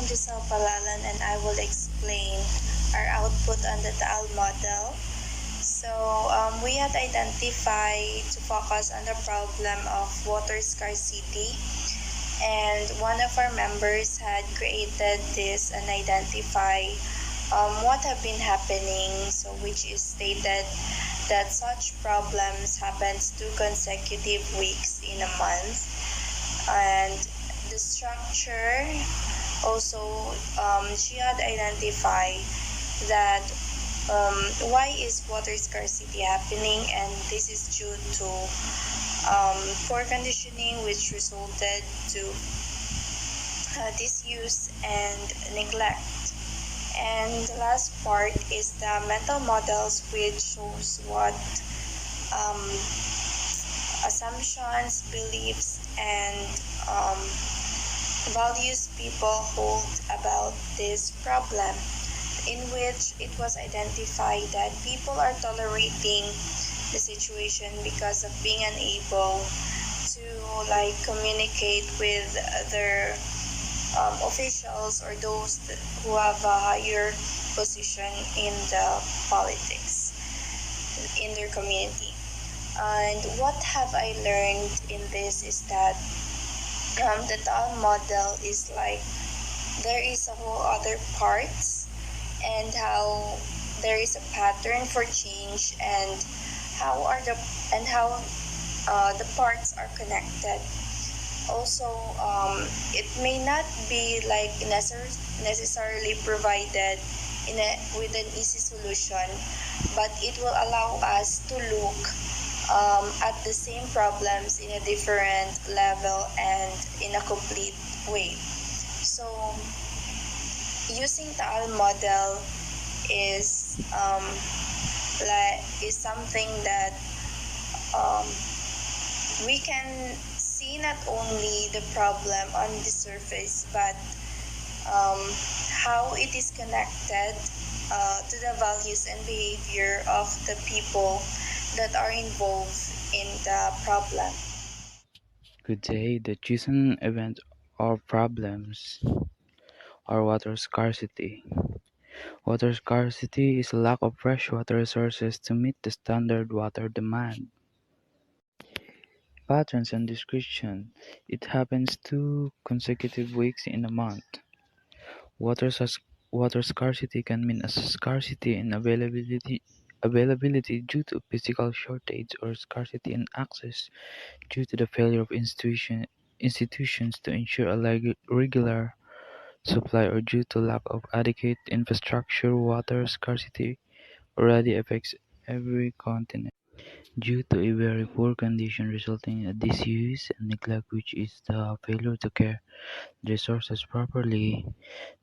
Jocel Palalon, and I will explain our output on the Taal model. So we had identified to focus on the problem of water scarcity, and one of our members had created this and identify what have been happening, so which is stated that such problems happens 2 consecutive weeks in a month, and the structure also she had identified that why is water scarcity happening, and this is due to poor conditioning, which resulted to disuse and neglect. And the last part is the mental models, which shows what assumptions, beliefs, and values people hold about this problem, in which it was identified that people are tolerating the situation because of being unable to communicate with their officials or those who have a higher position in the politics in their community. And what have I learned in this is that the Taal model is there is a whole other parts, and how there is a pattern for change, and how the parts are connected. Also, it may not be necessarily provided with an easy solution, but it will allow us to look at the same problems in a different level and in a complete way. So, using Taal model is something that we can see not only the problem on the surface, but how it is connected to the values and behavior of the people that are involved in the problem. Good day. The chosen event or problems are water scarcity. Water scarcity is a lack of fresh water resources to meet the standard water demand. Patterns and description. It happens 2 consecutive weeks in a month. Water, water scarcity can mean a scarcity in availability due to physical shortage, or scarcity in access due to the failure of institutions to ensure a regular supply, or due to lack of adequate infrastructure. Water scarcity already affects every continent due to a very poor condition, resulting in a disuse and neglect, which is the failure to care the resources properly.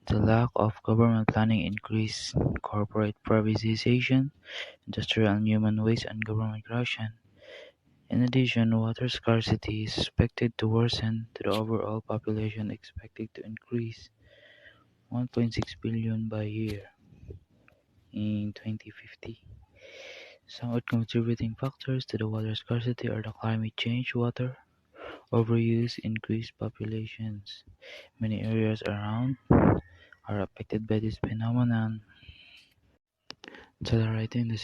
The lack of government planning, increased corporate privatization, industrial and human waste, and government corruption. In addition, water scarcity is expected to worsen, to the overall population expected to increase 1.6 billion by year in 2050. Some contributing factors to the water scarcity are the climate change, water overuse, increased populations. Many areas around are affected by this phenomenon, tolerating the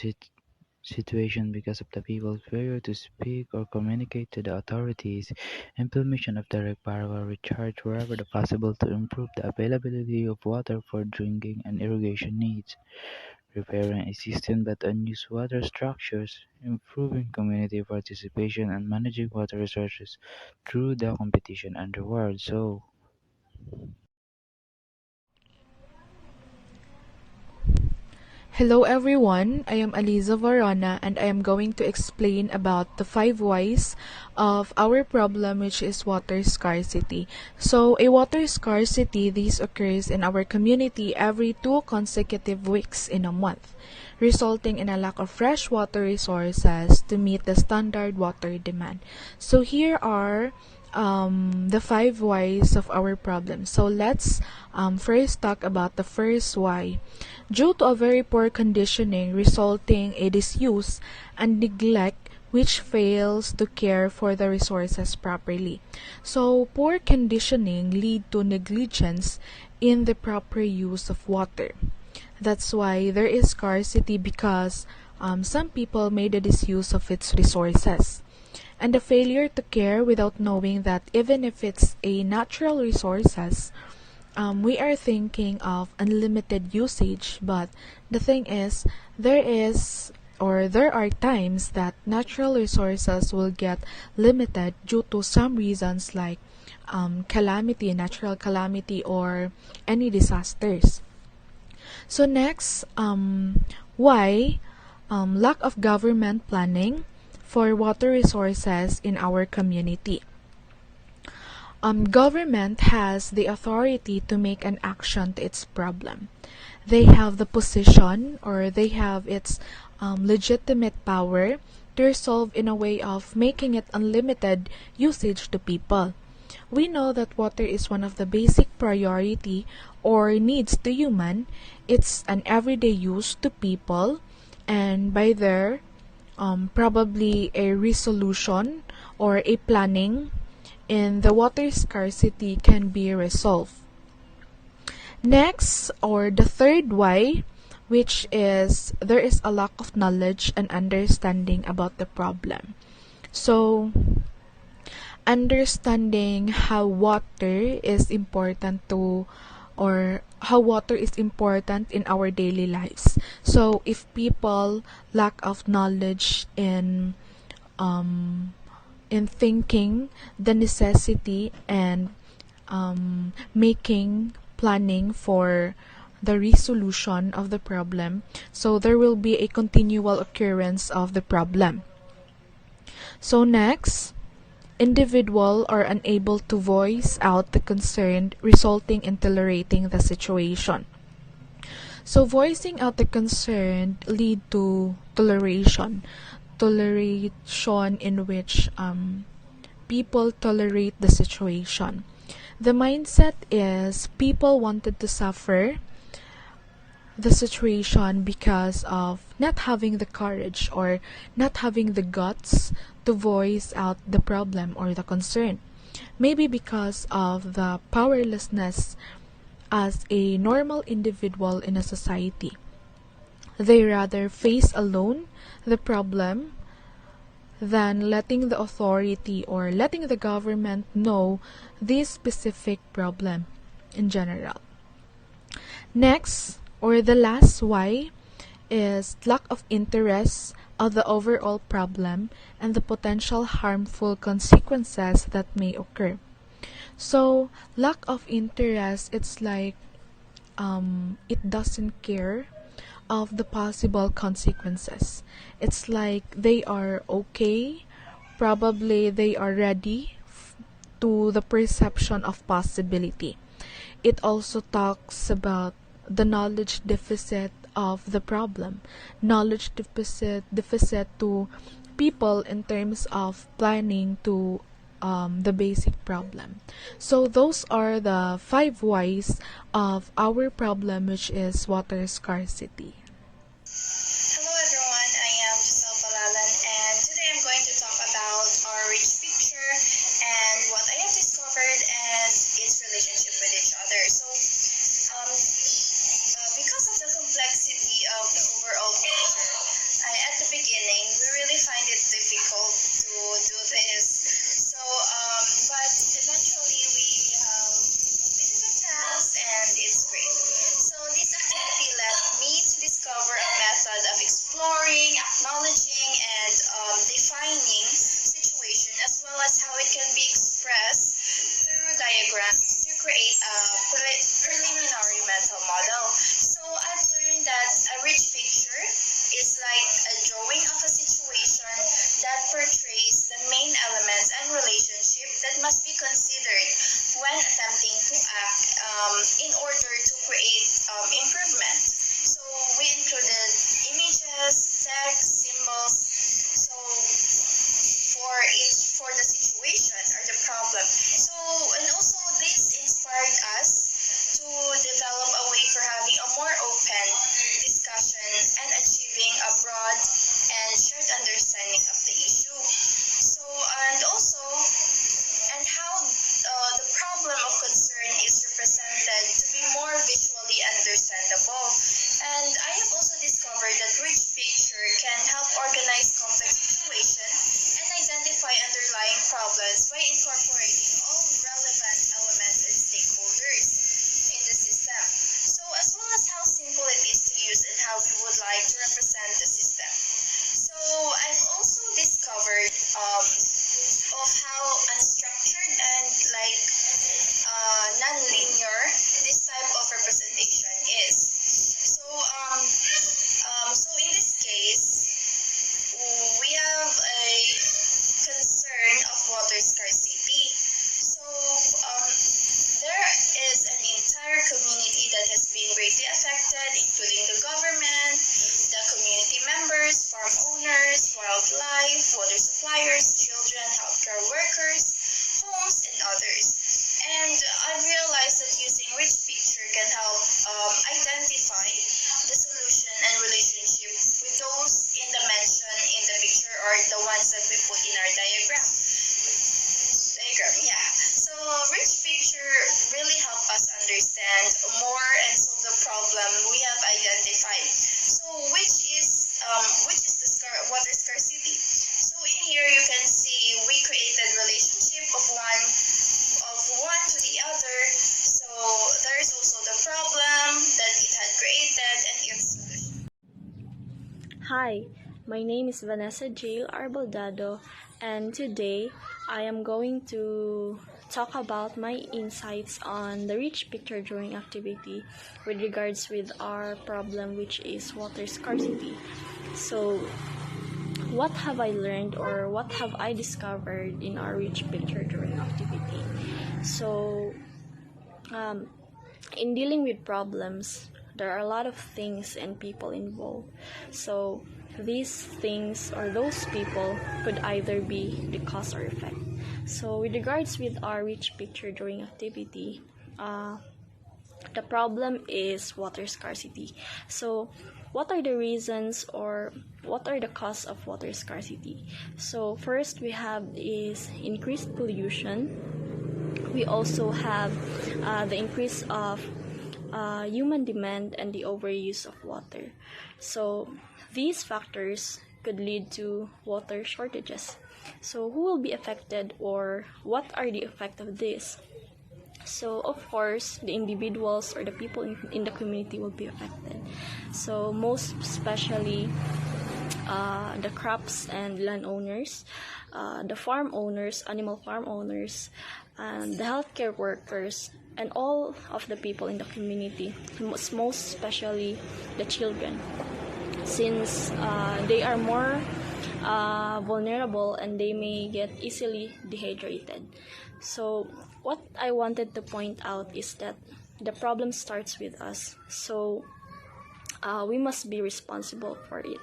situation because of the people's failure to speak or communicate to the authorities. Implementation of direct power recharge wherever possible to improve the availability of water for drinking and irrigation needs. Repairing existing but unused water structures, improving community participation, and managing water resources through the competition and reward. So, Hello everyone, I am Aliza Varona, and I am going to explain about the 5 whys of our problem, which is water scarcity. So a water scarcity, this occurs in our community every 2 consecutive weeks in a month, resulting in a lack of fresh water resources to meet the standard water demand. So here are the 5 whys of our problem. So let's first talk about the first why. Due to a very poor conditioning resulting a disuse and neglect, which fails to care for the resources properly. So, poor conditioning lead to negligence in the proper use of water. That's why there is scarcity because some people made a disuse of its resources. And the failure to care without knowing that even if it's a natural resources, we are thinking of unlimited usage, but the thing is, there are times that natural resources will get limited due to some reasons like calamity, natural calamity, or any disasters. So next, why lack of government planning for water resources in our community. Government has the authority to make an action to its problem. They have the position or they have its legitimate power to resolve in a way of making it unlimited usage to people. We know that water is one of the basic priority or needs to human. It's an everyday use to people, and by there, probably a resolution or a planning in the water scarcity can be resolved. Next, or the third why, which is there is a lack of knowledge and understanding about the problem. So, understanding how water is important to or how water is important in our daily lives. So if people lack of knowledge um in thinking the necessity and making planning for the resolution of the problem, so there will be a continual occurrence of the problem. So next, individual are unable to voice out the concern, resulting in tolerating the situation. So voicing out the concern lead to toleration. Toleration in which people tolerate the situation. The mindset is people wanted to suffer the situation because of not having the courage or not having the guts to voice out the problem or the concern. Maybe because of the powerlessness as a normal individual in a society. They rather face alone the problem than letting the authority or letting the government know this specific problem in general. Next, or the last why, is lack of interest of the overall problem and the potential harmful consequences that may occur. So, lack of interest, it's like it doesn't care of the possible consequences. It's like they are okay, probably they are ready to the perception of possibility. It also talks about the knowledge deficit of the problem, knowledge deficit to people in terms of planning to the basic problem. So those are the 5 whys of our problem, which is water scarcity. Hello everyone, I am Jocel Palalon, and today I'm going to talk about our rich picture and what I have discovered and its relationship with each other. So, because of the complexity of the overall picture, at the beginning we really find it difficult to do this. So, but eventually we have completed the task and it's great. So this activity led me to discover a method of exploring, acknowledging, and defining situation, as well as how it can be expressed through diagrams to create a preliminary mental model. So I've learned that a rich picture is like a drawing of a situation that portrays the main elements and relationships that must be considered when attempting to act in order to create improvement. So we included images, text, symbols, so for the situation or the problem. So and also this inspired us to develop a way for having a more open discussion and achieving a broad and shared understanding of the issue. problems by incorporating all relevant elements and stakeholders in the system. So as well as how simple it is to use and how we would like to represent the system. So I've also discovered of how unstructured and non-linear this type of representation is. So in this case, we have a concern of water scarcity. So there is an entire community that has been greatly affected, including the government, the community members, farm owners, wildlife, water suppliers, children, healthcare workers, homes, and others. And I've realized that using rich picture can help identify the solution and relationship with those in the mention in the picture or the ones that we put in our diagram. Yeah. So rich picture really help us understand more and solve the problem we have identified. So which is the water scarcity. So in here you can see we created relationship of one to the other. So there is also the problem that it had created and its solution. Hi, my name is Vanessa, Jale, Baldado, and today I am going to talk about my insights on the rich picture drawing activity with regards with our problem, which is water scarcity. So what have I learned or what have I discovered in our rich picture drawing activity? So in dealing with problems, there are a lot of things and people involved. So these things or those people could either be the cause or effect. So with regards with our rich picture drawing activity, the problem is water scarcity. So what are the reasons or what are the cause of water scarcity? So first we have is increased pollution. We also have the increase of human demand and the overuse of water. So these factors could lead to water shortages. So who will be affected or what are the effects of this? So of course, the individuals or the people in the community will be affected. So most especially the crops and landowners, the farm owners, animal farm owners, and the healthcare workers, and all of the people in the community, most especially the children, since they are more vulnerable and they may get easily dehydrated. So what I wanted to point out is that the problem starts with us. So we must be responsible for it.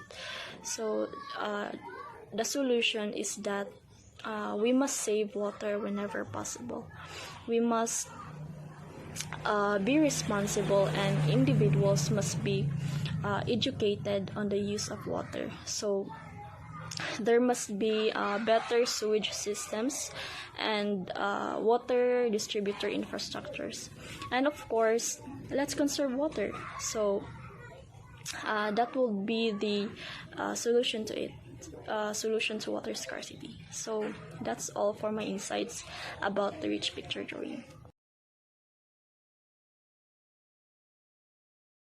So the solution is that we must save water whenever possible. We must be responsible, and individuals must be educated on the use of water. So there must be better sewage systems and water distributor infrastructures. And of course, let's conserve water. So that will be the solution to it. Solution to water scarcity. So that's all for my insights about the rich picture drawing.